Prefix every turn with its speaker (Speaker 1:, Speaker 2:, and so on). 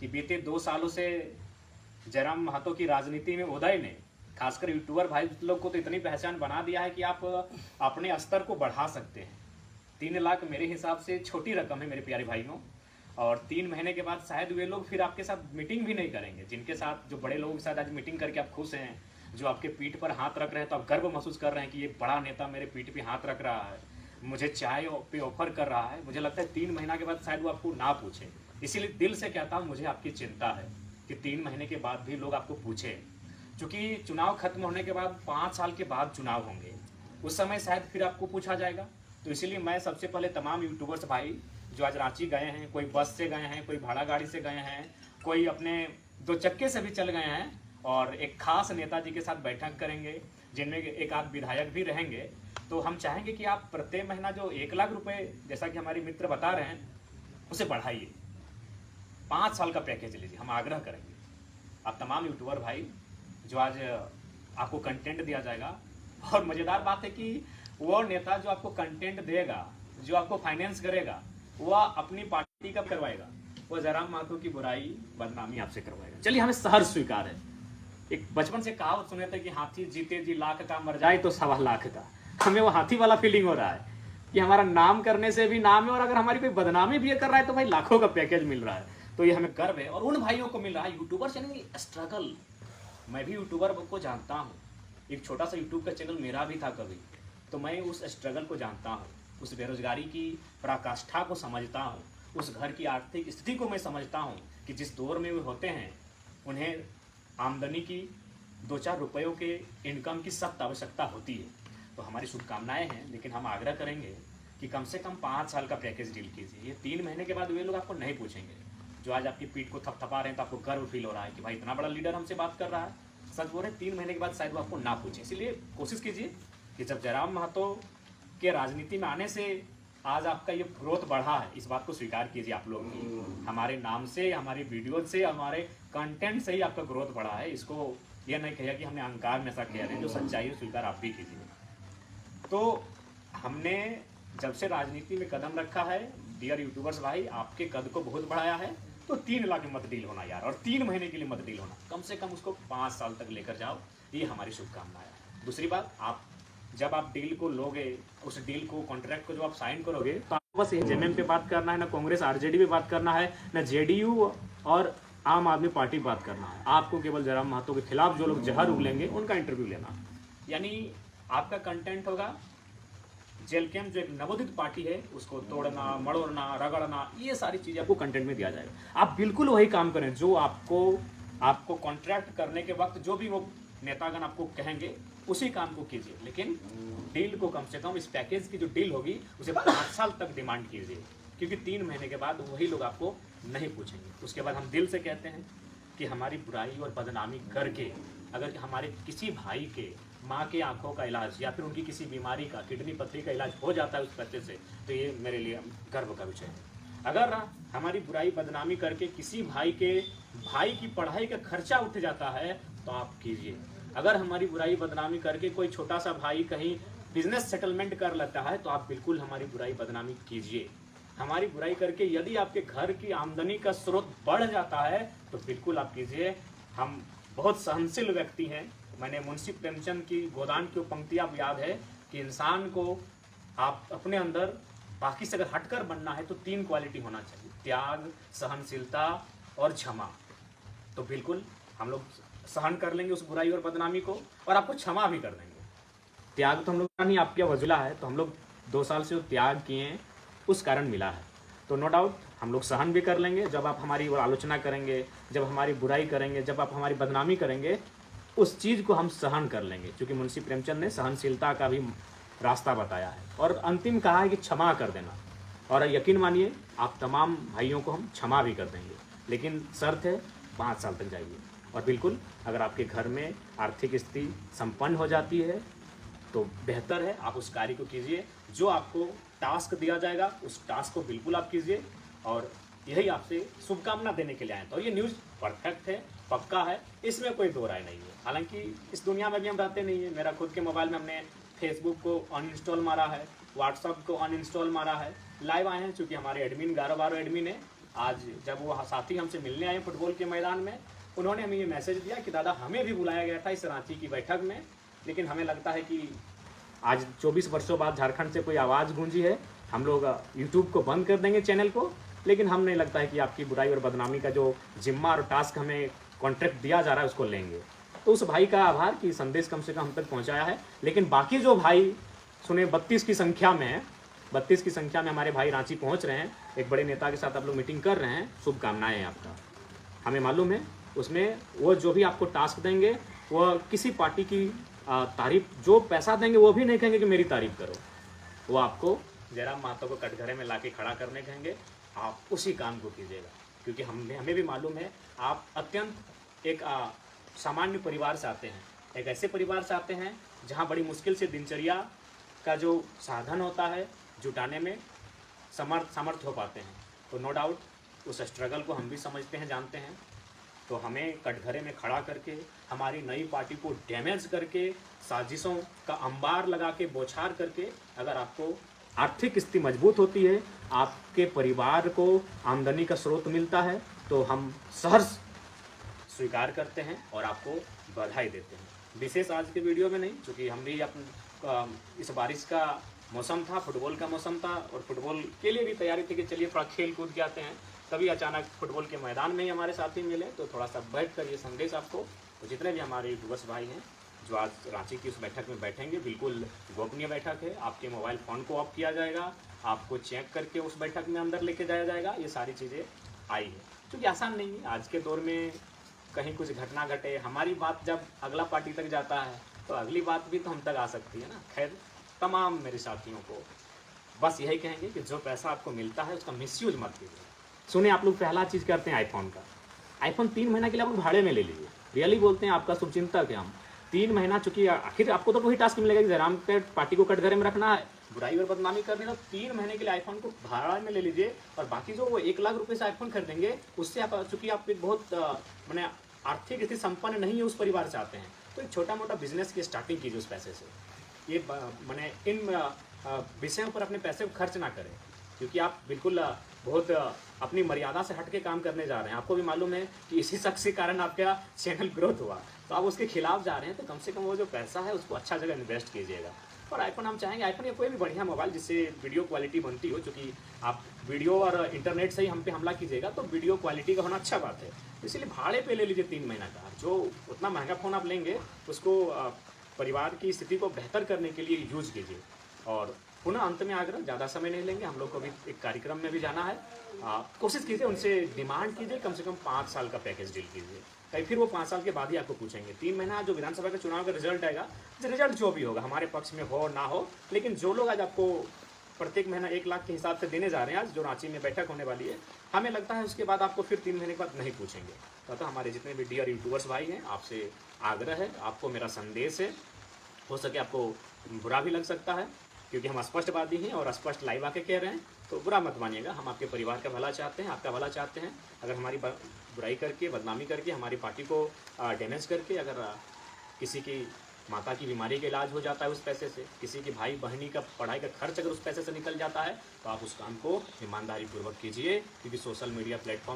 Speaker 1: कि बीते 2 सालों से जयराम महतो की राजनीति में उदय ने खासकर यूट्यूबर भाई लोग को तो इतनी पहचान बना दिया है कि आप अपने स्तर को बढ़ा सकते हैं। 3 लाख मेरे हिसाब से छोटी रकम है मेरे प्यारे भाइयों, और 3 महीने के बाद शायद वे लोग फिर आपके साथ मीटिंग भी नहीं करेंगे। जिनके साथ, जो बड़े लोगों के साथ आज मीटिंग करके आप खुश हैं, जो आपके पीठ पर हाथ रख रहे हैं, तो आप गर्व महसूस कर रहे हैं कि ये बड़ा नेता मेरे पीठ पे हाथ रख रहा है, मुझे चाय पे ऑफर कर रहा है। मुझे लगता है 3 महीना के बाद शायद वो आपको ना पूछे। इसीलिए दिल से कहता हूँ, मुझे आपकी चिंता है कि 3 महीने के बाद भी लोग आपको पूछे, क्योंकि चुनाव खत्म होने के बाद 5 साल के बाद चुनाव होंगे, उस समय शायद फिर आपको पूछा जाएगा। तो इसीलिए मैं सबसे पहले तमाम यूट्यूबर्स भाई जो आज रांची गए हैं, कोई बस से गए हैं, कोई भाड़ा गाड़ी से गए हैं, कोई अपने 2 चक्के से भी चल गए हैं, और एक खास नेताजी के साथ बैठक करेंगे जिनमें एक आध विधायक भी रहेंगे, तो हम चाहेंगे कि आप प्रत्येक महीना जो 1 लाख रुपए जैसा कि हमारे मित्र बता रहे हैं उसे बढ़ाइए, 5 साल का पैकेज लीजिए। हम आग्रह करेंगे आप तमाम यूट्यूबर भाई जो आज आपको कंटेंट दिया जाएगा। और मज़ेदार बात है कि वो नेता जो आपको कंटेंट देगा, जो आपको फाइनेंस करेगा, वह अपनी पार्टी का करवाएगा, वो जयराम महतो की बुराई बदनामी आपसे करवाएगा। चलिए, हमें सहर्ष स्वीकार है। एक बचपन से कहावत सुने थे कि हाथी जीते जी लाख का, मर जाए तो 1.25 लाख का। हमें वो हाथी वाला फीलिंग हो रहा है कि हमारा नाम करने से भी नाम है, और अगर हमारी कोई बदनामी भी कर रहा है तो भाई लाखों का पैकेज मिल रहा है। तो ये हमें गर्व है, और उन भाइयों को मिल रहा है यूट्यूबर चैनल स्ट्रगल। मैं भी यूट्यूबर को जानता हूँ, एक छोटा सा यूट्यूब का चैनल मेरा भी था कभी, तो मैं उस स्ट्रगल को जानता हूँ, उस बेरोजगारी की पराकाष्ठा को समझता हूँ, उस घर की आर्थिक स्थिति को मैं समझता हूँ कि जिस दौर में वे होते हैं उन्हें आमदनी की 2-4 रुपयों के इनकम की सख्त आवश्यकता होती है। तो हमारी शुभकामनाएं हैं, लेकिन हम आग्रह करेंगे कि कम से कम 5 साल का पैकेज डील कीजिए। ये 3 महीने के बाद वे लोग आपको नहीं पूछेंगे। जो आज आपकी पीठ को थपथपा रहे हैं तो आपको गर्व फील हो रहा है कि भाई इतना बड़ा लीडर हमसे बात कर रहा है, सच बोल रहे हैं, 3 महीने के बाद शायद वो आपको ना पूछे। इसीलिए कोशिश कीजिए कि जब जयराम महतो के राजनीति में आने से आज आपका ये ग्रोथ बढ़ा है, इस बात को स्वीकार कीजिए आप लोग की। हमारे नाम से, हमारी वीडियो से, हमारे कंटेंट से ही आपका ग्रोथ बढ़ा है। इसको यह नहीं कहिए कि हमने अहंकार में ऐसा कह रहे हैं, जो सच्चाई है स्वीकार आप भी कीजिए। तो हमने जब से राजनीति में कदम रखा है, डियर यूट्यूबर्स भाई, आपके कद को बहुत बढ़ाया है। तो 3 लाख में मत डील होना यार, और 3 महीने के लिए मत डील होना, कम से कम उसको 5 साल तक लेकर जाओ, ये हमारी शुभकामनाएं है। दूसरी बात, आप जब आप डील को लोगे, उस डील को, कॉन्ट्रैक्ट को जब आप साइन करोगे, तो आपको बस जेएमएम पे बात करना है, ना कांग्रेस आरजेडी पे बात करना है, ना जेडीयू और आम आदमी पार्टी बात करना है। आपको केवल जयराम महतो के खिलाफ जो लोग जहर उगलेंगे उनका इंटरव्यू लेना। यानी आपका कंटेंट होगा जेल कैंप, जो एक नवोदित पार्टी है, उसको तोड़ना, मड़ोड़ना, रगड़ना, ये सारी चीज़ें आपको कंटेंट में दिया जाएगा। आप बिल्कुल वही काम करें जो आपको कॉन्ट्रैक्ट करने के वक्त जो भी वो नेतागण आपको कहेंगे, उसी काम को कीजिए। लेकिन डील को कम से कम, इस पैकेज की जो डील होगी उसे 5 साल तक डिमांड कीजिए, क्योंकि 3 महीने के बाद वही लोग आपको नहीं पूछेंगे। उसके बाद हम दिल से कहते हैं कि हमारी बुराई और बदनामी करके अगर हमारे किसी भाई के माँ के आंखों का इलाज या फिर उनकी किसी बीमारी का, किडनी पथरी का इलाज हो जाता है उस पैसे से, तो ये मेरे लिए गर्व का विषय है। अगर हमारी बुराई बदनामी करके किसी भाई की पढ़ाई का खर्चा उठ जाता है तो आप कीजिए। अगर हमारी बुराई बदनामी करके कोई छोटा सा भाई कहीं बिजनेस सेटलमेंट कर लेता है तो आप बिल्कुल हमारी बुराई बदनामी कीजिए। हमारी बुराई करके यदि आपके घर की आमदनी का स्रोत बढ़ जाता है तो बिल्कुल आप कीजिए। हम बहुत सहनशील व्यक्ति हैं। मैंने मुंशी प्रेमचंद की गोदान की पंक्ति आप याद है कि इंसान को आप अपने अंदर बाकी से अगर हटकर बनना है तो 3 क्वालिटी होना चाहिए, त्याग, सहनशीलता और क्षमा। तो बिल्कुल हम लोग सहन कर लेंगे उस बुराई और बदनामी को, और आपको क्षमा भी कर देंगे। त्याग तो हम लोग का नहीं, आपके वजूला है, तो हम लोग 2 साल से त्याग किए, उस कारण मिला है। तो नो डाउट हम लोग सहन भी कर लेंगे। जब आप हमारी आलोचना करेंगे, जब हमारी बुराई करेंगे, जब आप हमारी बदनामी करेंगे, उस चीज़ को हम सहन कर लेंगे, क्योंकि मुंशी प्रेमचंद ने सहनशीलता का भी रास्ता बताया है। और अंतिम कहा है कि क्षमा कर देना, और यकीन मानिए आप तमाम भाइयों को हम क्षमा भी कर देंगे, लेकिन शर्त है 5 साल तक जाइए। और बिल्कुल अगर आपके घर में आर्थिक स्थिति संपन्न हो जाती है तो बेहतर है आप उस कार्य को कीजिए। जो आपको टास्क दिया जाएगा उस टास्क को बिल्कुल आप कीजिए, और यही आपसे शुभकामना देने के लिए आए। तो ये न्यूज़ परफेक्ट है, पक्का है, इसमें कोई दो राय नहीं है। हालांकि इस दुनिया में भी हम रहते नहीं है। मेरा खुद के मोबाइल में हमने फेसबुक को अनइंस्टॉल मारा है, व्हाट्सअप को अनइंस्टॉल मारा है। लाइव आए हैं, चूँकि हमारे एडमिन 11-12 एडमिन है, आज जब वो साथी हमसे मिलने आए फुटबॉल के मैदान में, उन्होंने हमें ये मैसेज दिया कि दादा हमें भी बुलाया गया था इस रांची की बैठक में, लेकिन हमें लगता है कि आज 24 वर्षों बाद झारखंड से कोई आवाज़ गूंजी है, हम लोग यूट्यूब को बंद कर देंगे चैनल को, लेकिन हम नहीं लगता है कि आपकी बुराई और बदनामी का जो जिम्मा और टास्क हमें कॉन्ट्रैक्ट दिया जा रहा है उसको लेंगे। तो उस भाई का आभार कि संदेश कम से कम हम तक पहुंचाया है। लेकिन बाकी जो भाई सुने 32 की संख्या में 32 की संख्या में हमारे भाई रांची पहुंच रहे हैं, एक बड़े नेता के साथ आप लोग मीटिंग कर रहे हैं, शुभकामनाएं हैं आपका। हमें मालूम है उसमें वो जो भी आपको टास्क देंगे वो किसी पार्टी की तारीफ, जो पैसा देंगे वो भी नहीं कहेंगे कि मेरी तारीफ करो, वो आपको जयराम महतो को कटघरे में लाके खड़ा करने कहेंगे, आप उसी काम को कीजिएगा। क्योंकि हमें भी मालूम है आप अत्यंत एक सामान्य परिवार से आते हैं, एक ऐसे परिवार से आते हैं जहां बड़ी मुश्किल से दिनचर्या का जो साधन होता है जुटाने में समर्थ हो पाते हैं। तो नो डाउट उस स्ट्रगल को हम भी समझते हैं, जानते हैं। तो हमें कटघरे में खड़ा करके हमारी नई पार्टी को डैमेज करके साजिशों का अंबार लगा के बौछार करके, अगर आपको आर्थिक स्थिति मजबूत होती है, आपके परिवार को आमदनी का स्रोत मिलता है, तो हम सहर्ष स्वीकार करते हैं और आपको बधाई देते हैं। विशेष आज के वीडियो में नहीं, क्योंकि हम भी इस बारिश का मौसम था, फुटबॉल का मौसम था और फुटबॉल के लिए भी तैयारी थी कि चलिए थोड़ा खेल कूद के आते हैं। तभी अचानक फुटबॉल के मैदान में ही हमारे साथी मिले, तो थोड़ा सा बैठ कर ये संदेश आपको, तो जितने भी हमारे यूट्यूबर्स भाई हैं जो आज रांची की उस बैठक में बैठेंगे, बिल्कुल गोपनीय बैठक है। आपके मोबाइल फ़ोन को ऑफ किया जाएगा, आपको चेक करके उस बैठक में अंदर लेके जाया जाएगा। ये सारी चीज़ें आई है, क्योंकि आसान नहीं है आज के दौर में कहीं कुछ घटना घटे, हमारी बात जब अगला पार्टी तक जाता है तो अगली बात भी तो हम तक आ सकती है ना। खैर, तमाम मेरे साथियों को बस यही कहेंगे कि जो पैसा आपको मिलता है उसका मिसयूज मत कीजिए। सुने, आप लोग पहला चीज़ करते हैं आईफोन का, आईफोन 3 महीना के लिए आप लोग भाड़े में ले लीजिए। रियली बोलते हैं, आपका शुभचिंतक है हम। 3 महीना, चूंकि आखिर आपको तो वही टास्क मिलेगा कि जयराम के पार्टी को कटघरे में रखना है, बुराई और बदनामी करनी, तो 3 महीने के लिए आईफोन को भाड़ा में ले लीजिए। और बाकी जो वो 1 लाख रुपये से आईफोन खरीदेंगे, उससे आप, चूंकि आप एक बहुत मैंने आर्थिक स्थिति संपन्न नहीं है उस परिवार से आते हैं, तो एक छोटा मोटा बिजनेस की स्टार्टिंग कीजिए उस पैसे से। ये मैंने इन विषयों पर अपने पैसे को खर्च ना करें, क्योंकि आप बिल्कुल बहुत अपनी मर्यादा से हट के काम करने जा रहे हैं। आपको भी मालूम है कि इसी शख्स के कारण आपका चैनल ग्रोथ हुआ, तो आप उसके खिलाफ जा रहे हैं, तो कम से कम वो जो पैसा है उसको अच्छा जगह इन्वेस्ट कीजिएगा। और आईफोन हम चाहेंगे, आईफोन या कोई भी बढ़िया मोबाइल जिससे वीडियो क्वालिटी बनती हो, क्योंकि आप वीडियो और इंटरनेट से ही हम पे हमला कीजिएगा तो वीडियो क्वालिटी का होना अच्छा बात है। इसीलिए भाड़े पे ले लीजिए 3 महीना का। जो उतना महंगा फ़ोन आप लेंगे उसको परिवार की स्थिति को बेहतर करने के लिए यूज कीजिए। और पुनः अंत में आग्रह, ज़्यादा समय नहीं लेंगे, हम लोग को भी एक कार्यक्रम में भी जाना है। कोशिश कीजिए, उनसे डिमांड कीजिए, कम से कम 5 साल का पैकेज डील कीजिए, कहीं फिर वो 5 साल के बाद ही आपको पूछेंगे। 3 महीना जो विधानसभा के चुनाव का रिजल्ट आएगा, रिजल्ट जो भी होगा हमारे पक्ष में हो ना हो, लेकिन जो लोग आज आपको प्रत्येक महीना 1 लाख के हिसाब से देने जा रहे हैं, आज जो रांची में बैठक होने वाली है, हमें लगता है उसके बाद आपको फिर 3 महीने के बाद नहीं पूछेंगे। तो हमारे जितने भी डियर यूट्यूबर्स भाई हैं, आपसे आग्रह है, आपको मेरा संदेश है, हो सके आपको बुरा भी लग सकता है क्योंकि हम स्पष्टवादी हैं और स्पष्ट लाइव आके कह रहे हैं, तो बुरा मत मानिएगा। हम आपके परिवार का भला चाहते हैं, आपका भला चाहते हैं। अगर हमारी बुराई करके, बदनामी करके, हमारी पार्टी को डैमेज करके अगर किसी की माता की बीमारी का इलाज हो जाता है उस पैसे से, किसी की भाई बहनी का पढ़ाई का खर्च अगर उस पैसे से निकल जाता है, तो आप उस काम को ईमानदारी पूर्वक कीजिए, क्योंकि सोशल मीडिया प्लेटफॉर्म